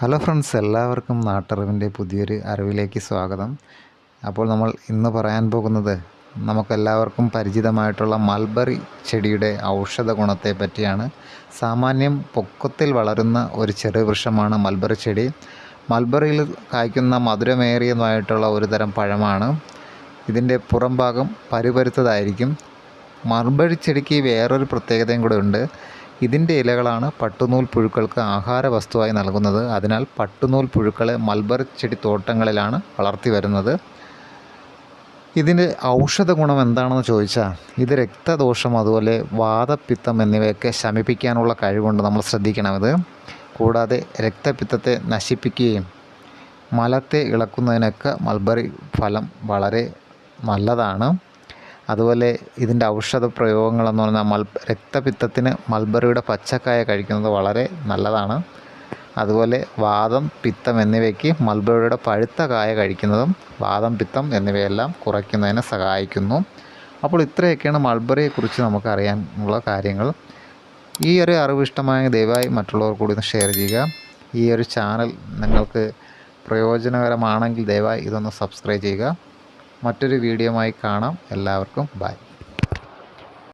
Hello friends, എല്ലാവർക്കും നാട്ടറിവിൻ്റെ പുതിയൊരു അറിവിലേക്ക് സ്വാഗതം. അപ്പോൾ നമ്മൾ ഇന്ന് പറയാൻ പോകുന്നത് നമുക്കെല്ലാവർക്കും പരിചിതമായിട്ടുള്ള മൾബറി ചെടിയുടെ ഔഷധ ഗുണത്തെ പറ്റിയാണ്. സാമാന്യം പൊക്കത്തിൽ വളരുന്ന ഒരു ചെറു വൃക്ഷമാണ് മൾബറി ചെടി. മൾബറിയിൽ കായ്ക്കുന്ന മധുരമേറിയതുമായിട്ടുള്ള ഒരു തരം പഴമാണ്. ഇതിൻ്റെ പുറം ഭാഗം പരുപരുത്തതായിരിക്കും. മൾബറി ചെടിക്ക് വേറൊരു പ്രത്യേകതയും കൂടെ ഉണ്ട്. ഇതിൻ്റെ ഇലകളാണ് പട്ടുനൂൽ പുഴുക്കൾക്ക് ആഹാര വസ്തുവായി നൽകുന്നത്. അതിനാൽ പട്ടുനൂൽ പുഴുക്കളെ മൾബറി ചെടി തോട്ടങ്ങളിലാണ് വളർത്തി വരുന്നത്. ഇതിൻ്റെ ഔഷധ ഗുണം എന്താണെന്ന് ചോദിച്ചാൽ ഇത് രക്തദോഷം, അതുപോലെ വാതപിത്തം എന്നിവയൊക്കെ ശമിപ്പിക്കാനുള്ള കഴിവുണ്ട്. നമ്മൾ ശ്രദ്ധിക്കണം ഇത്. കൂടാതെ രക്തപിത്തത്തെ നശിപ്പിക്കുകയും മലത്തെ ഇളക്കുന്നതിനൊക്കെ മൾബറി ഫലം വളരെ നല്ലതാണ്. അതുപോലെ ഇതിൻ്റെ ഔഷധ പ്രയോഗങ്ങളെന്ന് പറഞ്ഞാൽ രക്തപിത്തത്തിന് മൾബറിയുടെ പച്ചക്കായ കഴിക്കുന്നത് വളരെ നല്ലതാണ്. അതുപോലെ വാദം, പിത്തം എന്നിവയ്ക്ക് മൾബറിയുടെ പഴുത്ത കായ കഴിക്കുന്നതും വാദം, പിത്തം എന്നിവയെല്ലാം കുറയ്ക്കുന്നതിന് സഹായിക്കുന്നു. അപ്പോൾ ഇത്രയൊക്കെയാണ് മൾബറിയെക്കുറിച്ച് നമുക്കറിയാനുള്ള കാര്യങ്ങൾ. ഈ ഒരു അറിവ് ഇഷ്ടമായ ദയവായി മറ്റുള്ളവർ കൂടി ഒന്ന് ഷെയർ ചെയ്യുക. ഈ ഒരു ചാനൽ നിങ്ങൾക്ക് പ്രയോജനകരമാണെങ്കിൽ ദയവായി ഇതൊന്ന് സബ്സ്ക്രൈബ് ചെയ്യുക. മറ്റൊരു വീഡിയോയുമായി കാണാം. എല്ലാവർക്കും ബൈ.